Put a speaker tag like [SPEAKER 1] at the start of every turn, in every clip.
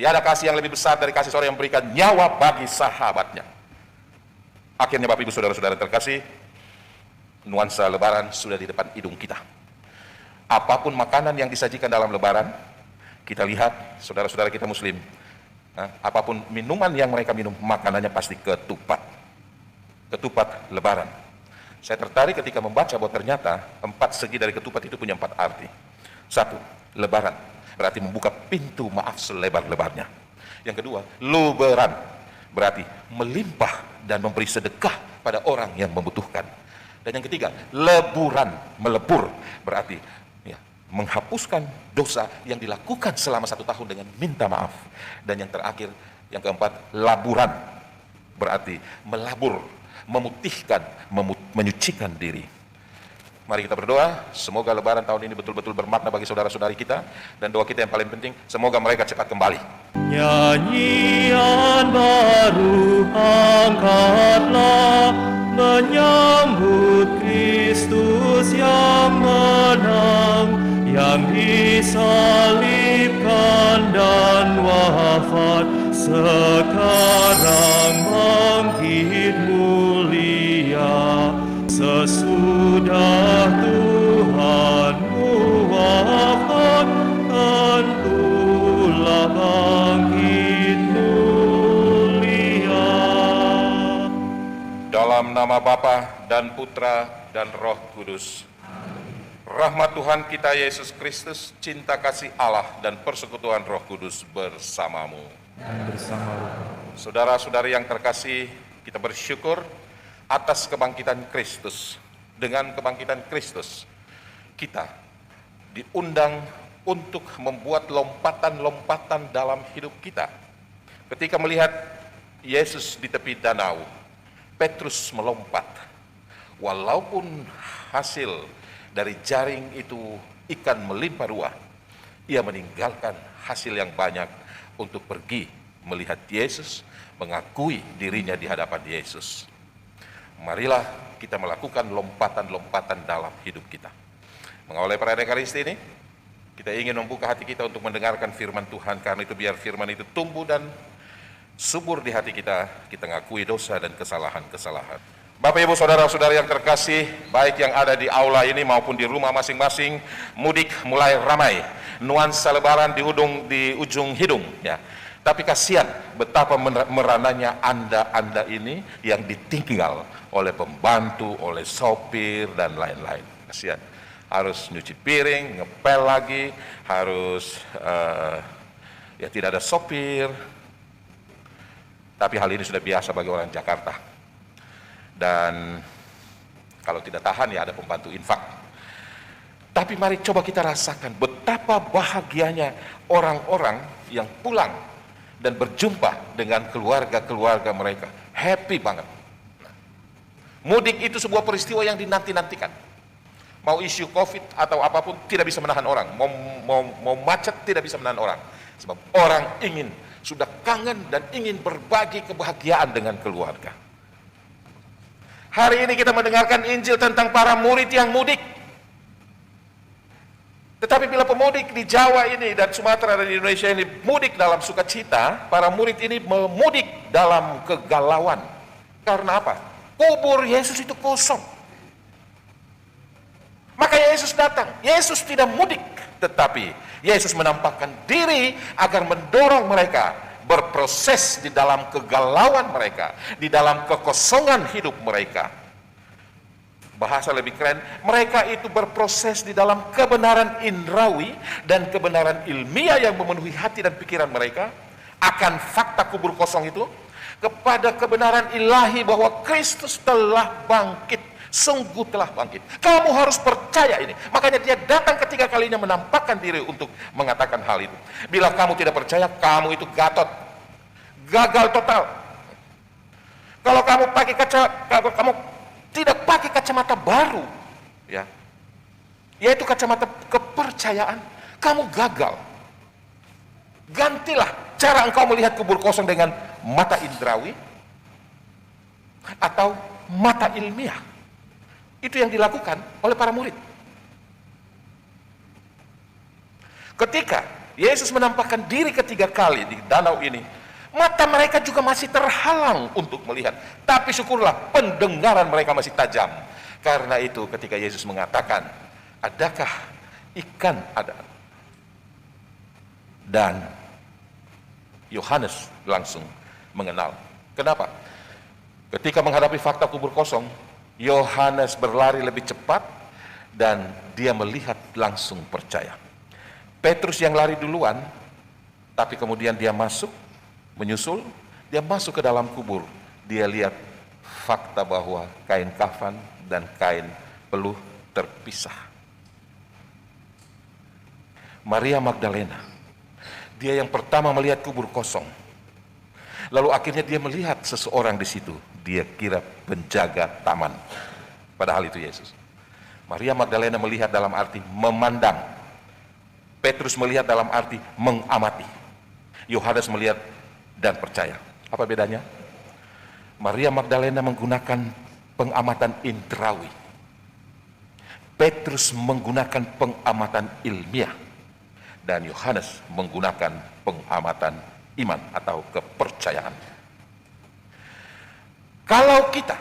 [SPEAKER 1] Tiada kasih yang lebih besar dari kasih seorang yang memberikan nyawa bagi sahabatnya. Akhirnya Bapak Ibu Saudara-saudara terkasih, nuansa Lebaran sudah di depan hidung kita. Apapun makanan yang disajikan dalam Lebaran, kita lihat saudara-saudara kita Muslim, apapun minuman yang mereka minum, makanannya pasti ketupat. Ketupat Lebaran. Saya tertarik ketika membaca bahwa ternyata 4 segi dari ketupat itu punya 4 arti. 1, Lebaran, berarti membuka pintu maaf selebar-lebarnya. Yang kedua, luberan, berarti melimpah dan memberi sedekah pada orang yang membutuhkan. Dan yang ketiga, leburan, melebur, berarti menghapuskan dosa yang dilakukan selama 1 tahun dengan minta maaf. Dan yang terakhir, yang keempat, laburan, berarti melabur, memutihkan, menyucikan diri. Mari kita berdoa, semoga Lebaran tahun ini betul-betul bermakna bagi saudara-saudari kita, dan doa kita yang paling penting, semoga mereka cepat kembali.
[SPEAKER 2] Nyanyian baru angkatlah, menyambut Kristus yang menang, yang disalibkan dan wafat, sekarang bangkit mulia. Sesudah Tuhanmu wafat, tentulah bangkit mulia.
[SPEAKER 1] Dalam nama Bapa dan Putra dan Roh Kudus. Rahmat Tuhan kita Yesus Kristus, cinta kasih Allah dan persekutuan Roh Kudus bersamamu.
[SPEAKER 2] Dan bersama
[SPEAKER 1] Saudara-saudari yang terkasih, kita bersyukur atas kebangkitan Kristus. Dengan kebangkitan Kristus, kita diundang untuk membuat lompatan-lompatan dalam hidup kita. Ketika melihat Yesus di tepi danau, Petrus melompat. Walaupun hasil dari jaring itu ikan melimpah ruah, ia meninggalkan hasil yang banyak untuk pergi melihat Yesus, mengakui dirinya di hadapan Yesus. Marilah kita melakukan lompatan-lompatan dalam hidup kita. Mengawali perayaan Ekaristi ini, kita ingin membuka hati kita untuk mendengarkan firman Tuhan. Karena itu biar firman itu tumbuh dan subur di hati kita, kita ngakui dosa dan kesalahan-kesalahan. Bapak Ibu Saudara-saudara yang terkasih, baik yang ada di aula ini maupun di rumah masing-masing, mudik mulai ramai. Nuansa Lebaran di ujung hidung, ya. Tapi kasihan betapa merananya Anda ini yang ditinggal oleh pembantu, oleh sopir, dan lain-lain. Kasihan. Harus nyuci piring, ngepel lagi, harus tidak ada sopir. Tapi hal ini sudah biasa bagi orang Jakarta. Dan kalau tidak tahan ya ada pembantu infak. Tapi mari coba kita rasakan betapa bahagianya orang-orang yang pulang dan berjumpa dengan keluarga-keluarga mereka. Happy banget. Mudik itu sebuah peristiwa yang dinanti-nantikan. Mau isu COVID atau apapun tidak bisa menahan orang. Mau macet tidak bisa menahan orang. Sebab orang sudah kangen dan ingin berbagi kebahagiaan dengan keluarga. Hari ini kita mendengarkan Injil tentang para murid yang mudik. Tetapi bila pemudik di Jawa ini dan Sumatera dan di Indonesia ini mudik dalam sukacita, para murid ini memudik dalam kegalauan. Karena apa? Kubur Yesus itu kosong. Maka Yesus datang. Yesus tidak mudik, tetapi Yesus menampakkan diri agar mendorong mereka berproses di dalam kegalauan mereka, di dalam kekosongan hidup mereka. Bahasa lebih keren, mereka itu berproses di dalam kebenaran indrawi dan kebenaran ilmiah yang memenuhi hati dan pikiran mereka akan fakta kubur kosong itu, kepada kebenaran ilahi bahwa Kristus telah bangkit, sungguh telah bangkit. Kamu harus percaya ini. Makanya dia datang ketiga kalinya menampakkan diri untuk mengatakan hal itu. Bila kamu tidak percaya, kamu itu gatot, gagal total. Kalau kamu pakai kamu tidak pakai kacamata baru, ya, yaitu kacamata kepercayaan, kamu gagal. Gantilah cara engkau melihat kubur kosong dengan mata indrawi atau mata ilmiah. Itu yang dilakukan oleh para murid. Ketika Yesus menampakkan diri ketiga kali di danau ini, mata mereka juga masih terhalang untuk melihat. Tapi syukurlah pendengaran mereka masih tajam. Karena itu ketika Yesus mengatakan, adakah ikan ada? Dan Yohanes langsung mengenal. Kenapa? Ketika menghadapi fakta kubur kosong, Yohanes berlari lebih cepat dan dia melihat langsung percaya. Petrus yang lari duluan, tapi kemudian dia menyusul, dia masuk ke dalam kubur. Dia lihat fakta bahwa kain kafan dan kain peluh terpisah. Maria Magdalena, dia yang pertama melihat kubur kosong. Lalu akhirnya dia melihat seseorang di situ. Dia kira penjaga taman. Padahal itu Yesus. Maria Magdalena melihat dalam arti memandang. Petrus melihat dalam arti mengamati. Yohanes melihat dan percaya. Apa bedanya? Maria Magdalena menggunakan pengamatan indrawi. Petrus menggunakan pengamatan ilmiah. Dan Yohanes menggunakan pengamatan iman atau kepercayaan. Kalau kita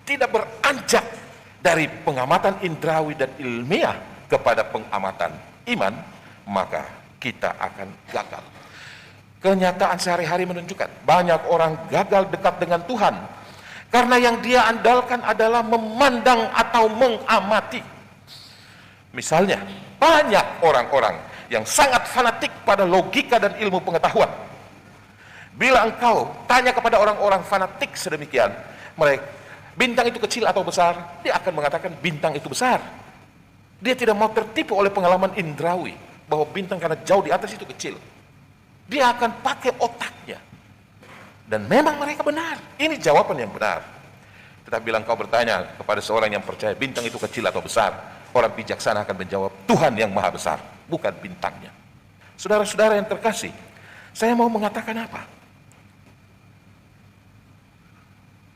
[SPEAKER 1] tidak beranjak dari pengamatan indrawi dan ilmiah kepada pengamatan iman, maka kita akan gagal. Kenyataan sehari-hari menunjukkan banyak orang gagal dekat dengan Tuhan karena yang dia andalkan adalah memandang atau mengamati. Misalnya, banyak orang-orang yang sangat fanatik pada logika dan ilmu pengetahuan. Bila engkau tanya kepada orang-orang fanatik sedemikian, mereka, bintang itu kecil atau besar? Dia akan mengatakan bintang itu besar. Dia tidak mau tertipu oleh pengalaman indrawi bahwa bintang karena jauh di atas itu kecil. Dia akan pakai otaknya. Dan memang mereka benar. Ini jawaban yang benar. Tetapi bila engkau bertanya kepada seorang yang percaya bintang itu kecil atau besar, orang bijaksana akan menjawab Tuhan yang maha besar, bukan bintangnya. Saudara-saudara yang terkasih, saya mau mengatakan apa?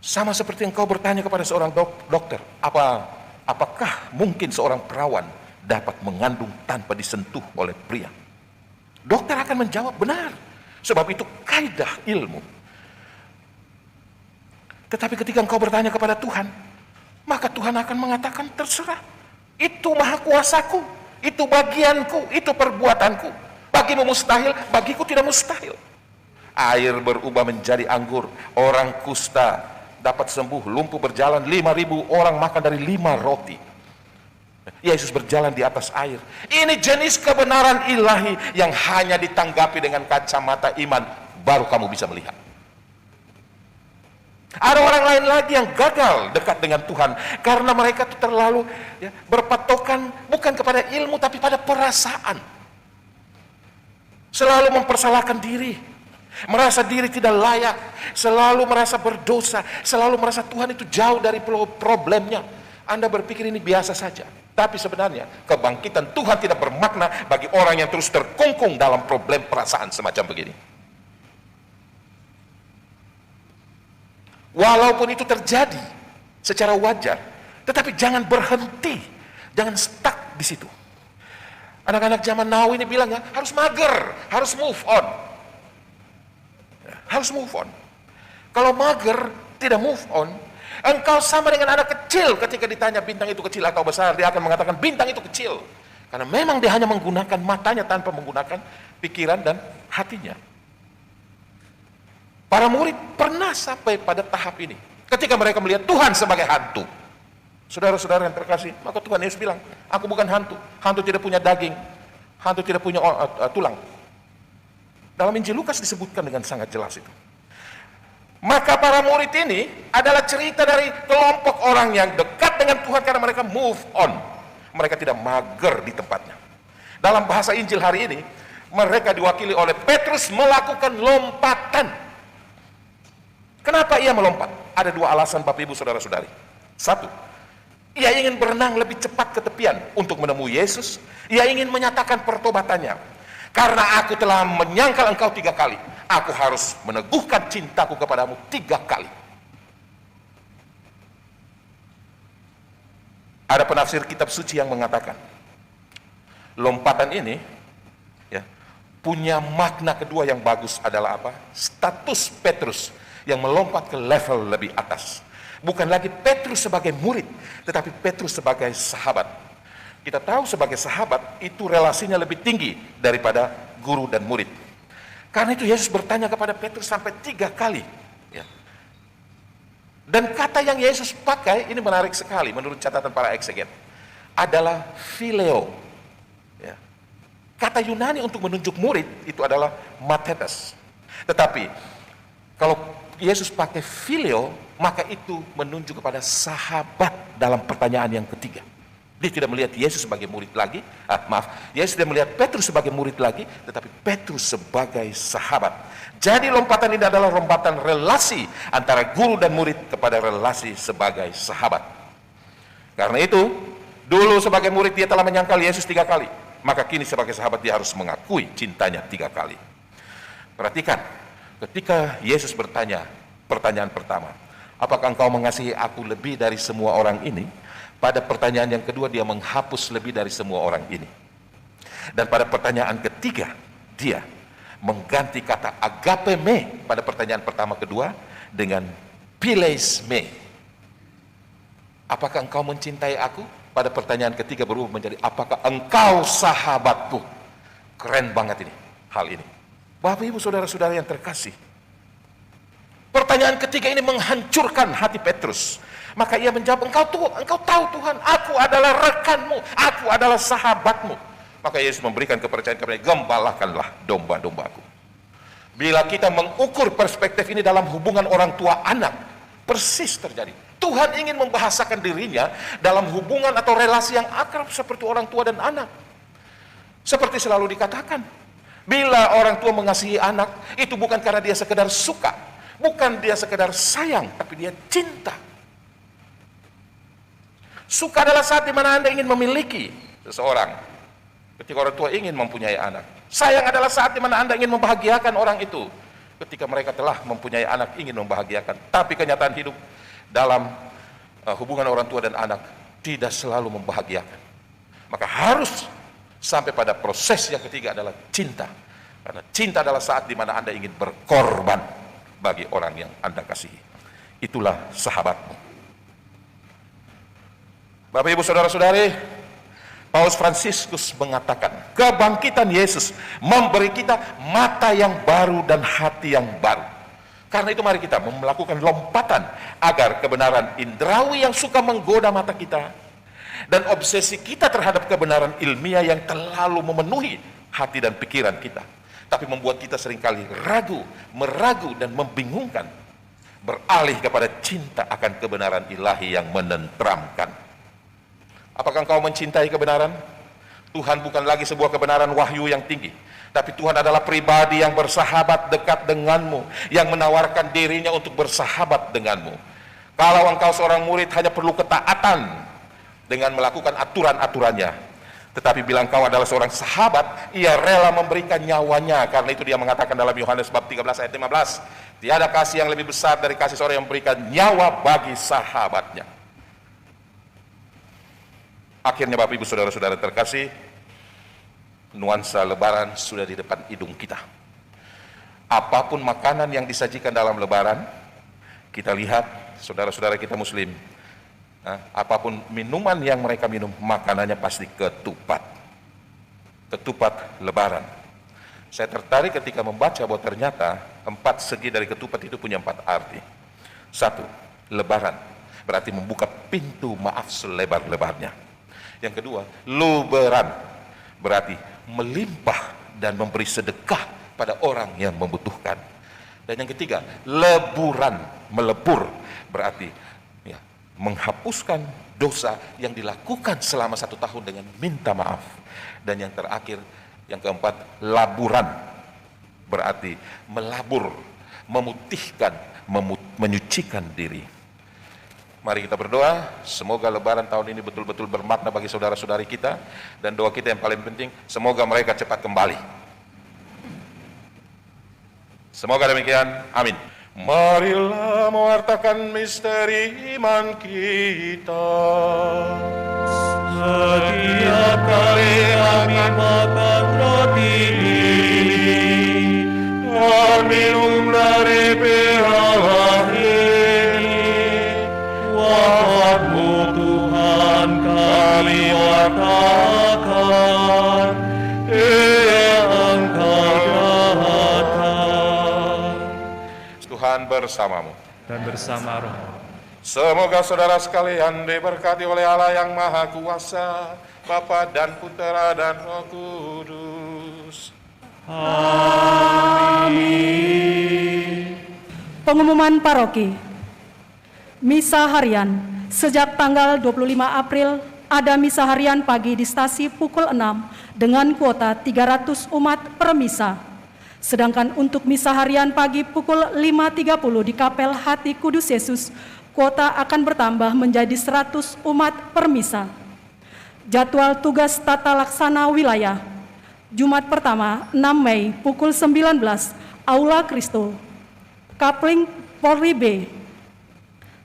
[SPEAKER 1] Sama seperti engkau bertanya kepada seorang dokter, apakah mungkin seorang perawan dapat mengandung tanpa disentuh oleh pria? Dokter akan menjawab benar, sebab itu kaidah ilmu. Tetapi ketika engkau bertanya kepada Tuhan, maka Tuhan akan mengatakan terserah. Itu maha kuasaku, itu bagianku, itu perbuatanku. Bagimu mustahil, bagiku tidak mustahil. Air berubah menjadi anggur, orang kusta dapat sembuh, lumpuh berjalan, 5.000 orang makan dari 5 roti. Yesus berjalan di atas air. Ini jenis kebenaran ilahi yang hanya ditanggapi dengan kacamata iman, baru kamu bisa melihat. Ada orang lain lagi yang gagal dekat dengan Tuhan karena mereka itu terlalu berpatokan bukan kepada ilmu tapi pada perasaan. Selalu mempersalahkan diri, merasa diri tidak layak, selalu merasa berdosa, selalu merasa Tuhan itu jauh dari problemnya. Anda berpikir ini biasa saja, tapi sebenarnya kebangkitan Tuhan tidak bermakna bagi orang yang terus terkungkung dalam problem perasaan semacam begini. Walaupun itu terjadi secara wajar, tetapi jangan berhenti, jangan stuck di situ. Anak-anak zaman now ini bilang ya, harus mager, harus move on. Harus move on. Kalau mager, tidak move on, engkau sama dengan anak kecil ketika ditanya bintang itu kecil atau besar, dia akan mengatakan bintang itu kecil. Karena memang dia hanya menggunakan matanya tanpa menggunakan pikiran dan hatinya. Para murid pernah sampai pada tahap ini. Ketika mereka melihat Tuhan sebagai hantu. Saudara-saudara yang terkasih, maka Tuhan Yesus bilang, aku bukan hantu. Hantu tidak punya daging. Hantu tidak punya tulang. Dalam Injil Lukas disebutkan dengan sangat jelas itu. Maka para murid ini adalah cerita dari kelompok orang yang dekat dengan Tuhan karena mereka move on. Mereka tidak mager di tempatnya. Dalam bahasa Injil hari ini, mereka diwakili oleh Petrus melakukan lompatan. Kenapa ia melompat? Ada 2 alasan Bapak Ibu Saudara-saudari. 1, ia ingin berenang lebih cepat ke tepian untuk menemui Yesus. Ia ingin menyatakan pertobatannya. Karena aku telah menyangkal engkau 3 kali, aku harus meneguhkan cintaku kepadamu 3 kali. Ada penafsir kitab suci yang mengatakan, lompatan ini punya makna kedua yang bagus adalah apa? Status Petrus yang melompat ke level lebih atas. Bukan lagi Petrus sebagai murid, tetapi Petrus sebagai sahabat. Kita tahu sebagai sahabat itu relasinya lebih tinggi daripada guru dan murid. Karena itu Yesus bertanya kepada Petrus sampai 3 kali. Ya. Dan kata yang Yesus pakai, ini menarik sekali menurut catatan para ekseget, adalah phileo. Ya. Kata Yunani untuk menunjuk murid itu adalah mathetes. Tetapi kalau Yesus pakai phileo, maka itu menunjuk kepada sahabat dalam pertanyaan yang ketiga. Dia tidak melihat Yesus sebagai murid lagi, Yesus tidak melihat Petrus sebagai murid lagi, tetapi Petrus sebagai sahabat. Jadi lompatan ini adalah lompatan relasi antara guru dan murid kepada relasi sebagai sahabat. Karena itu, dulu sebagai murid dia telah menyangkal Yesus 3 kali, maka kini sebagai sahabat dia harus mengakui cintanya 3 kali. Perhatikan, ketika Yesus bertanya, pertanyaan pertama, apakah engkau mengasihi aku lebih dari semua orang ini? Pada pertanyaan yang kedua dia menghapus lebih dari semua orang ini. Dan pada pertanyaan ketiga dia mengganti kata agape me pada pertanyaan pertama kedua dengan phileis me. Apakah engkau mencintai aku? Pada pertanyaan ketiga berubah menjadi apakah engkau sahabatku? Keren banget ini, hal ini. Bapak ibu saudara-saudara yang terkasih, pertanyaan ketiga ini menghancurkan hati Petrus. Maka ia menjawab, engkau tahu Tuhan, aku adalah rekanmu, aku adalah sahabatmu. Maka Yesus memberikan kepercayaan kepada dia, gembalakanlah domba-dombaku. Bila kita mengukur perspektif ini dalam hubungan orang tua anak, persis terjadi. Tuhan ingin membahasakan dirinya dalam hubungan atau relasi yang akrab seperti orang tua dan anak. Seperti selalu dikatakan, bila orang tua mengasihi anak, itu bukan karena dia sekedar suka, bukan dia sekedar sayang, tapi dia cinta. Suka adalah saat dimana Anda ingin memiliki seseorang. Ketika orang tua ingin mempunyai anak. Sayang adalah saat dimana Anda ingin membahagiakan orang itu. Ketika mereka telah mempunyai anak, ingin membahagiakan. Tapi kenyataan hidup dalam hubungan orang tua dan anak tidak selalu membahagiakan. Maka harus sampai pada proses yang ketiga adalah cinta. Karena cinta adalah saat dimana Anda ingin berkorban bagi orang yang Anda kasihi. Itulah sahabatmu. Bapak ibu saudara-saudari, Paus Fransiskus mengatakan, kebangkitan Yesus memberi kita mata yang baru dan hati yang baru. Karena itu mari kita melakukan lompatan agar kebenaran indrawi yang suka menggoda mata kita dan obsesi kita terhadap kebenaran ilmiah yang terlalu memenuhi hati dan pikiran kita, tapi membuat kita seringkali ragu, meragu dan membingungkan, beralih kepada cinta akan kebenaran ilahi yang menenteramkan. Apakah engkau mencintai kebenaran? Tuhan bukan lagi sebuah kebenaran wahyu yang tinggi, tapi Tuhan adalah pribadi yang bersahabat dekat denganmu, yang menawarkan dirinya untuk bersahabat denganmu. Kalau engkau seorang murid hanya perlu ketaatan dengan melakukan aturan-aturannya. Tetapi bila engkau adalah seorang sahabat, ia rela memberikan nyawanya. Karena itu dia mengatakan dalam Yohanes bab 13 ayat 15, tiada kasih yang lebih besar dari kasih seorang yang memberikan nyawa bagi sahabatnya. Akhirnya Bapak Ibu Saudara-saudara terkasih, nuansa lebaran sudah di depan hidung kita. Apapun makanan yang disajikan dalam lebaran, kita lihat saudara-saudara kita muslim, apapun minuman yang mereka minum, makanannya pasti ketupat. Ketupat lebaran. Saya tertarik ketika membaca bahwa ternyata 4 segi dari ketupat itu punya 4 arti. 1, lebaran, berarti membuka pintu maaf selebar-lebarnya. Yang kedua, luberan, berarti melimpah dan memberi sedekah pada orang yang membutuhkan. Dan yang ketiga, leburan, melebur, berarti ya, menghapuskan dosa yang dilakukan selama 1 tahun dengan minta maaf. Dan yang terakhir, yang keempat, laburan, berarti melabur, memutihkan, menyucikan diri. Mari kita berdoa, semoga lebaran tahun ini betul-betul bermakna bagi saudara-saudari kita. Dan doa kita yang paling penting, semoga mereka cepat kembali. Semoga demikian, amin. Marilah mewartakan misteri iman kita.
[SPEAKER 2] Setiap kali kami makan roti ini, mohon minum dari piala ini. Wahyu Tuhan kami wartakan, Engkau datang.
[SPEAKER 1] Tuhan bersamamu.
[SPEAKER 2] Dan bersama roh.
[SPEAKER 1] Semoga saudara sekalian diberkati oleh Allah yang Maha Kuasa, Bapa dan Putera dan Roh Kudus.
[SPEAKER 2] Amin.
[SPEAKER 3] Pengumuman paroki. Misa harian. Sejak tanggal 25 April ada misa harian pagi di stasi pukul 6 dengan kuota 300 umat per misa. Sedangkan untuk misa harian pagi pukul 5.30 di Kapel Hati Kudus Yesus, kuota akan bertambah menjadi 100 umat per misa. Jadwal tugas tata laksana wilayah. Jumat pertama 6 Mei pukul 19 Aula Kristo, Kapling Polri B.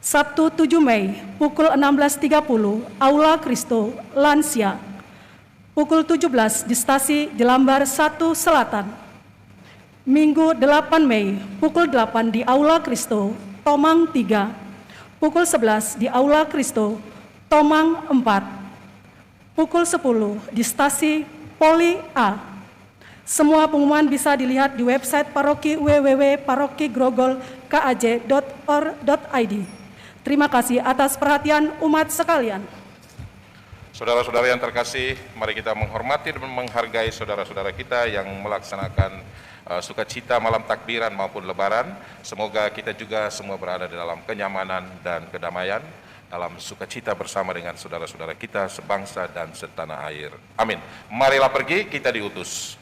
[SPEAKER 3] Sabtu 7 Mei pukul 16.30 Aula Kristo, Lansia. Pukul 17 di stasi Jelambar 1 Selatan. Minggu 8 Mei pukul 8 di Aula Kristo, Tomang 3. Pukul 11 di Aula Kristo, Tomang 4. Pukul 10 di stasi Poli A. Semua pengumuman bisa dilihat di website paroki www.parokigrogol.kaj.or.id. Terima kasih atas perhatian umat sekalian.
[SPEAKER 1] Saudara-saudara yang terkasih, mari kita menghormati dan menghargai saudara-saudara kita yang melaksanakan sukacita malam takbiran maupun lebaran. Semoga kita juga semua berada di dalam kenyamanan dan kedamaian, dalam sukacita bersama dengan saudara-saudara kita sebangsa dan setanah air. Amin. Marilah pergi, kita diutus.